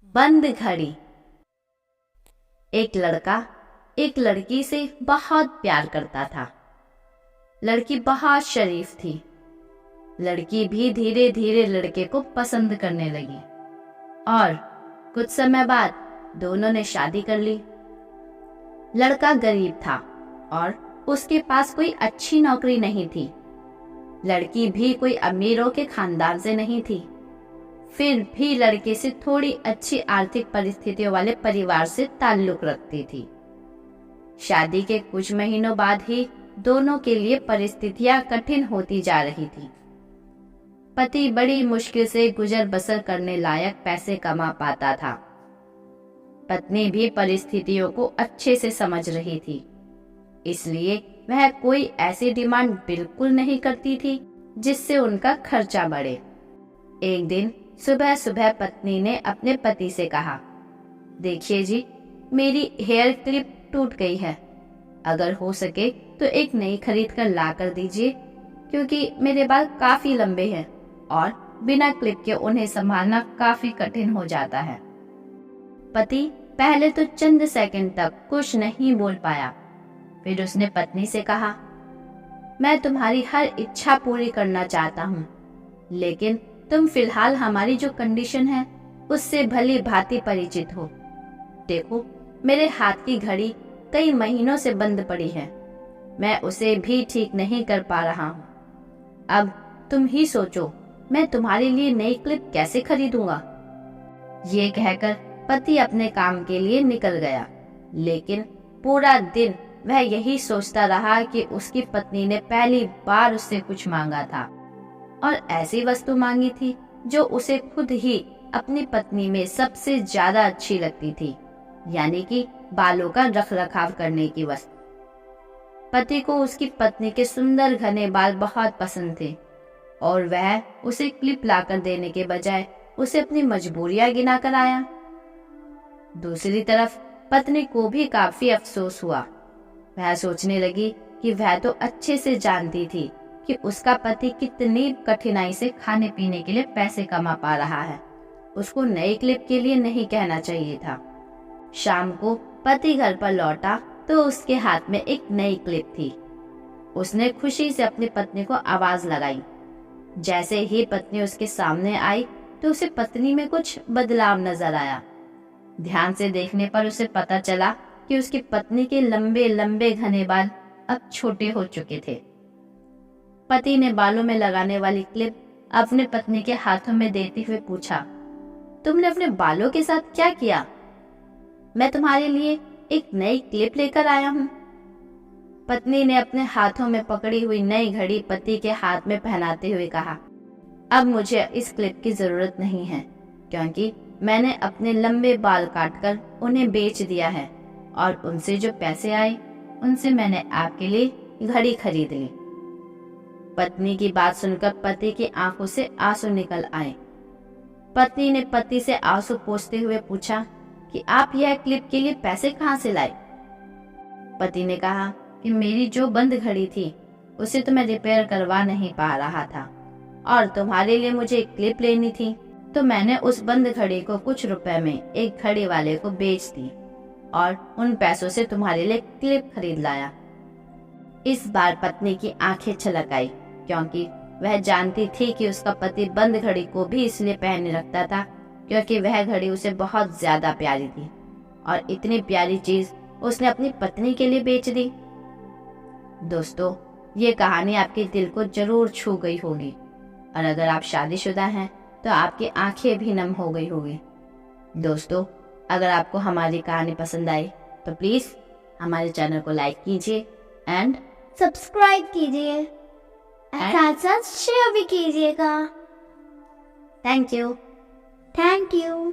बंद घड़ी। एक लड़का एक लड़की से बहुत प्यार करता था। लड़की बहुत शरीफ थी। लड़की भी धीरे धीरे लड़के को पसंद करने लगी और कुछ समय बाद दोनों ने शादी कर ली। लड़का गरीब था और उसके पास कोई अच्छी नौकरी नहीं थी। लड़की भी कोई अमीरों के खानदान से नहीं थी। फिर भी लड़के से थोड़ी अच्छी आर्थिक परिस्थितियों वाले परिवार से ताल्लुक रखती थी। शादी के कुछ महीनों बाद ही दोनों के लिए परिस्थितियां कठिन होती जा रही थी। पति बड़ी मुश्किल से गुजर बसर करने लायक पैसे कमा पाता था। पत्नी भी परिस्थितियों को अच्छे से समझ रही थी, इसलिए वह कोई ऐसी डिमांड बिल्कुल नहीं करती थी जिससे उनका खर्चा बढ़े। एक दिन सुबह सुबह पत्नी ने अपने पति से कहा, देखिए जी, मेरी हेयर क्लिप टूट गई है। अगर हो सके तो एक नई खरीद कर ला कर दीजिए, क्योंकि मेरे बाल काफी लंबे हैं और बिना क्लिप के उन्हें संभालना काफी कठिन हो जाता है। पति पहले तो चंद सेकंड तक कुछ नहीं बोल पाया। फिर उसने पत्नी से कहा, मैं तुम्हारी हर इच्छा पूरी करना चाहता हूँ, लेकिन तुम फिलहाल हमारी जो कंडीशन है उससे भली भांति परिचित हो। देखो, मेरे हाथ की घड़ी कई महीनों से बंद पड़ी है। मैं उसे भी ठीक नहीं कर पा रहा हूँ। अब तुम ही सोचो, मैं तुम्हारे लिए नई क्लिप कैसे खरीदूंगा। ये कहकर पति अपने काम के लिए निकल गया, लेकिन पूरा दिन वह यही सोचता रहा कि उसकी पत्नी ने पहली बार उससे कुछ मांगा था और ऐसी वस्तु मांगी थी जो उसे खुद ही अपनी पत्नी में सबसे ज्यादा अच्छी लगती थी, यानी कि बालों का रखरखाव करने की वस्तु। पति को उसकी पत्नी के सुंदर घने बाल बहुत पसंद थे और वह उसे क्लिप लाकर देने के बजाय उसे अपनी मजबूरियां गिना कर आया। दूसरी तरफ पत्नी को भी काफी अफसोस हुआ। वह सोचने लगी कि वह तो अच्छे से जानती थी कि उसका पति कितनी कठिनाई से खाने पीने के लिए पैसे कमा पा रहा है। उसको नई क्लिप के लिए नहीं कहना चाहिए था। शाम को पति घर पर लौटा तो उसके हाथ में एक नई क्लिप थी। उसने खुशी से अपनी पत्नी को आवाज लगाई। जैसे ही पत्नी उसके सामने आई तो उसे पत्नी में कुछ बदलाव नजर आया। ध्यान से देखने पर उसे पता चला कि उसकी पत्नी के लंबे लंबे घने बाल अब छोटे हो चुके थे। पति ने बालों में लगाने वाली क्लिप अपने पत्नी के हाथों में देते हुए पूछा, तुमने अपने बालों के साथ क्या किया? मैं तुम्हारे लिए एक नई क्लिप लेकर आया हूँ। पत्नी ने अपने हाथों में पकड़ी हुई नई घड़ी पति के हाथ में पहनाते हुए कहा, अब मुझे इस क्लिप की जरूरत नहीं है, क्योंकि मैंने अपने लंबे बाल काटकर उन्हें बेच दिया है और उनसे जो पैसे आए उनसे मैंने आपके लिए घड़ी खरीद ली। पत्नी की बात सुनकर पति की आंखों से आंसू निकल आए। पत्नी ने पति से आंसू पोंछते हुए पूछा कि आप यह क्लिप के लिए पैसे कहाँ से लाए? पति ने कहा कि मेरी जो बंद घड़ी थी उसे तो मैं रिपेयर करवा नहीं पा रहा था और तुम्हारे लिए मुझे एक क्लिप लेनी थी, तो मैंने उस बंद घड़ी को कुछ रुपए में एक घड़ी वाले को बेच दी और उन पैसों से तुम्हारे लिए क्लिप खरीद लाया। इस बार पत्नी की आंखें छलक आई, क्योंकि वह जानती थी कि उसका पति बंद घड़ी को भी इसलिए पहने रखता था क्योंकि वह घड़ी उसे बहुत ज्यादा प्यारी थी और इतनी प्यारी चीज उसने अपनी पत्नी के लिए बेच दी। दोस्तों, ये कहानी आपके दिल को जरूर छू गई होगी और अगर आप शादीशुदा हैं तो आपकी आंखें भी नम हो गई होगी। दोस्तों, अगर आपको हमारी कहानी पसंद आई तो प्लीज हमारे चैनल को लाइक कीजिए एंड सब्सक्राइब कीजिए, साथ साथ शेयर भी कीजिएगा। Thank you. Thank you.